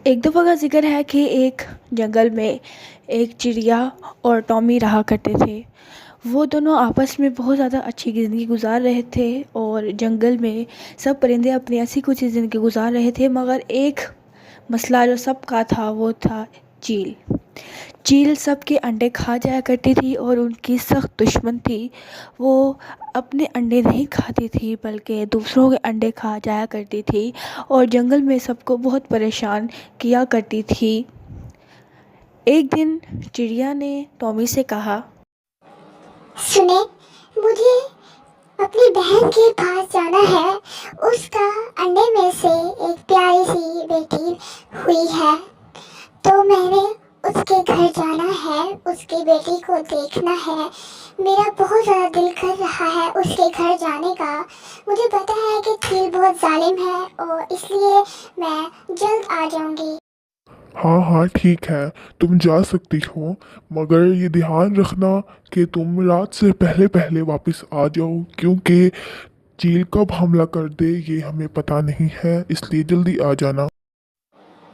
ایک دفعہ کا ذکر ہے کہ ایک جنگل میں ایک چڑیا اور ٹامی رہا کرتے تھے۔ وہ دونوں آپس میں بہت زیادہ اچھی زندگی گزار رہے تھے اور جنگل میں سب پرندے اپنی ایسی کچھ زندگی گزار رہے تھے، مگر ایک مسئلہ جو سب کا تھا وہ تھا چیل۔ چیل سب کے انڈے کھا جایا کرتی تھی اور ان کی سخت دشمن تھی۔ وہ اپنے انڈے نہیں کھاتی تھی بلکہ دوسروں کے انڈے کھا جایا کرتی تھی اور جنگل میں سب کو بہت پریشان کیا کرتی تھی۔ ایک دن چڑیا نے ٹامی سے کہا، سنیں، مجھے اپنی بہن کے پاس جانا ہے۔ اس کا انڈے میں سے ایک پیاری سی بیٹی ہوئی ہے، تو میں نے اس کے گھر جانا ہے، اس کی بیٹی کو دیکھنا ہے۔ میرا بہت زیادہ دل کر رہا ہے اس کے گھر جانے کا۔ مجھے پتا ہے کہ چیل بہت ظالم ہے اور اس لیے میں جلد آ جاؤں گی۔ ہاں ہاں ٹھیک ہے، تم جا سکتی ہو، مگر یہ دھیان رکھنا کہ تم رات سے پہلے پہلے واپس آ جاؤ، کیونکہ چیل کب حملہ کر دے یہ ہمیں پتہ نہیں ہے، اس لیے جلدی آ جانا۔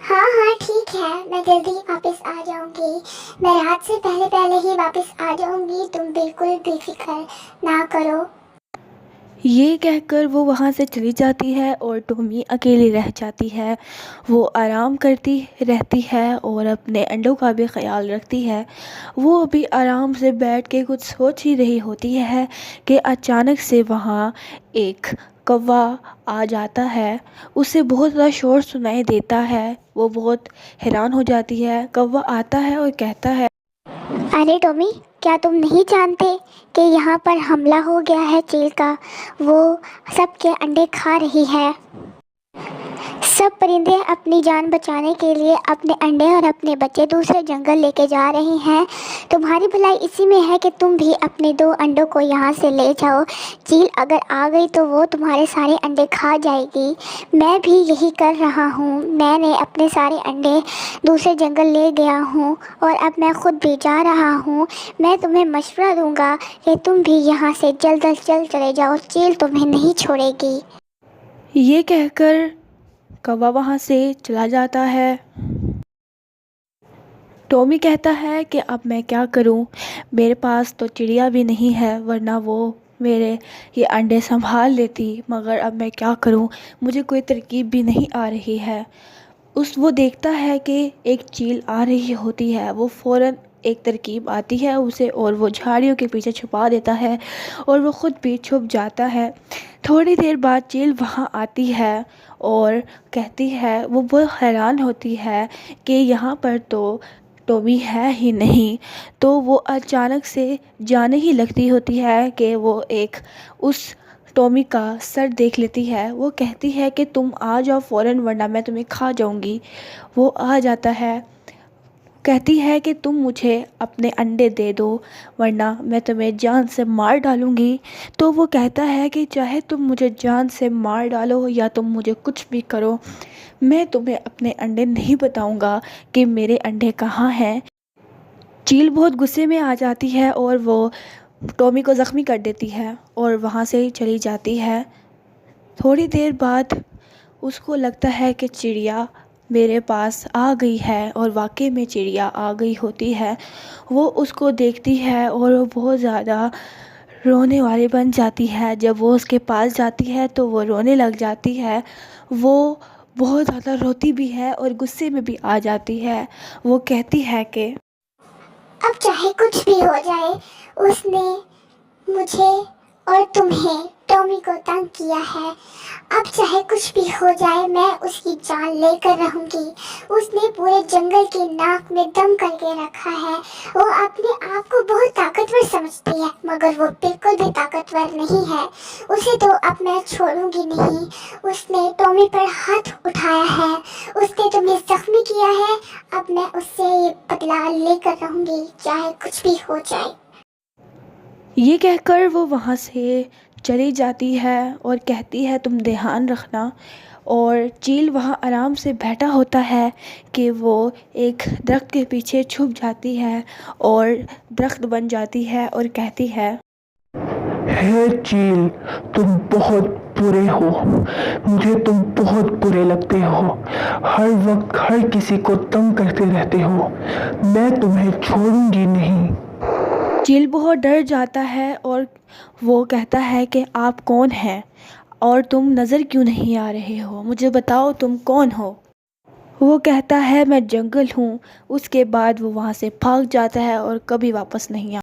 ہاں ہاں ٹھیک ہے، میں جلدی واپس آ جاؤں گی۔ میں رات سے پہلے پہلے ہی واپس آ جاؤں گی، تم بالکل بھی فکر نہ کرو۔ یہ کہہ کر وہ وہاں سے چلی جاتی ہے اور ٹومی اکیلی رہ جاتی ہے۔ وہ آرام کرتی رہتی ہے اور اپنے انڈوں کا بھی خیال رکھتی ہے۔ وہ ابھی آرام سے بیٹھ کے کچھ سوچ ہی رہی ہوتی ہے کہ اچانک سے وہاں ایک کوا آ جاتا ہے۔ اسے بہت زیادہ شور سنائی دیتا ہے۔ وہ بہت حیران ہو جاتی ہے۔ کوا آتا ہے اور کہتا ہے، ارے ٹومی، کیا تم نہیں جانتے کہ یہاں پر حملہ ہو گیا ہے چیل کا؟ وہ سب کے انڈے کھا رہی ہے۔ سب پرندے اپنی جان بچانے کے لیے اپنے انڈے اور اپنے بچے دوسرے جنگل لے کے جا رہے ہیں۔ تمہاری بھلائی اسی میں ہے کہ تم بھی اپنے 2 انڈوں کو یہاں سے لے جاؤ۔ چیل اگر آ گئی تو وہ تمہارے سارے انڈے کھا جائے گی۔ میں بھی یہی کر رہا ہوں، میں نے اپنے سارے انڈے دوسرے جنگل لے گیا ہوں اور اب میں خود بھی جا رہا ہوں۔ میں تمہیں مشورہ دوں گا کہ تم بھی یہاں سے جلد از جلد چلے جاؤ، چیل تمہیں نہیں چھوڑے گی۔ یہ کہہ کر کوا وہاں سے چلا جاتا ہے۔ ٹومی کہتا ہے کہ اب میں کیا کروں، میرے پاس تو چڑیا بھی نہیں ہے، ورنہ وہ میرے یہ انڈے سنبھال لیتی، مگر اب میں کیا کروں، مجھے کوئی ترکیب بھی نہیں آ رہی ہے۔ وہ دیکھتا ہے کہ ایک چیل آ رہی ہوتی ہے۔ وہ فوراً ایک ترکیب آتی ہے اسے اور وہ جھاڑیوں کے پیچھے چھپا دیتا ہے اور وہ خود بھی چھپ جاتا ہے۔ تھوڑی دیر بعد چیل وہاں آتی ہے اور کہتی ہے، وہ بہت حیران ہوتی ہے کہ یہاں پر تو ٹومی ہے ہی نہیں، تو وہ اچانک سے جانے ہی لگتی ہوتی ہے کہ وہ ایک اس ٹومی کا سر دیکھ لیتی ہے۔ وہ کہتی ہے کہ تم آ جاؤ فوراً ورنہ میں تمہیں کھا جاؤں گی۔ وہ آ جاتا ہے، کہتی ہے کہ تم مجھے اپنے انڈے دے دو ورنہ میں تمہیں جان سے مار ڈالوں گی۔ تو وہ کہتا ہے کہ چاہے تم مجھے جان سے مار ڈالو یا تم مجھے کچھ بھی کرو، میں تمہیں اپنے انڈے نہیں بتاؤں گا کہ میرے انڈے کہاں ہیں۔ چیل بہت غصے میں آ جاتی ہے اور وہ ٹومی کو زخمی کر دیتی ہے اور وہاں سے چلی جاتی ہے۔ تھوڑی دیر بعد اس کو لگتا ہے کہ چڑیا میرے پاس آ گئی ہے، اور واقعی میں چڑیا آ گئی ہوتی ہے۔ وہ اس کو دیکھتی ہے اور وہ بہت زیادہ رونے والی بن جاتی ہے۔ جب وہ اس کے پاس جاتی ہے تو وہ رونے لگ جاتی ہے۔ وہ بہت زیادہ روتی بھی ہے اور غصے میں بھی آ جاتی ہے۔ وہ کہتی ہے کہ اب چاہے کچھ بھی ہو جائے، اس نے مجھے اور تمہیں ٹومی کو تنگ کیا ہے۔ اب چاہے کچھ بھی ہو جائے، میں اس کی جان لے کر رہوں گی۔ اس نے پورے جنگل کی ناک میں دم کر کے رکھا ہے۔ وہ اپنے آپ کو بہت طاقتور سمجھتی ہے، مگر وہ بالکل بھی طاقتور نہیں ہے۔ اسے تو اب میں چھوڑوں گی نہیں۔ اس نے ٹومی پر ہاتھ اٹھایا ہے، اس نے تمہیں زخمی کیا ہے۔ اب میں اس سے یہ بدلہ لے کر رہوں گی، چاہے کچھ بھی ہو جائے۔ یہ کہہ کر وہ وہاں سے چلی جاتی ہے اور کہتی ہے تم دھیان رکھنا، اور چیل وہاں آرام سے بیٹھا ہوتا ہے کہ وہ ایک درخت کے پیچھے چھپ جاتی ہے اور درخت بن جاتی ہے اور کہتی ہے، ہے چیل، تم بہت برے ہو، مجھے تم بہت برے لگتے ہو، ہر وقت ہر کسی کو تنگ کرتے رہتے ہو، میں تمہیں چھوڑوں گی نہیں۔ چیل بہت ڈر جاتا ہے اور وہ کہتا ہے کہ آپ کون ہیں اور تم نظر کیوں نہیں آ رہے ہو، مجھے بتاؤ تم کون ہو۔ وہ کہتا ہے میں جنگل ہوں۔ اس کے بعد وہ وہاں سے بھاگ جاتا ہے اور کبھی واپس نہیں آتا۔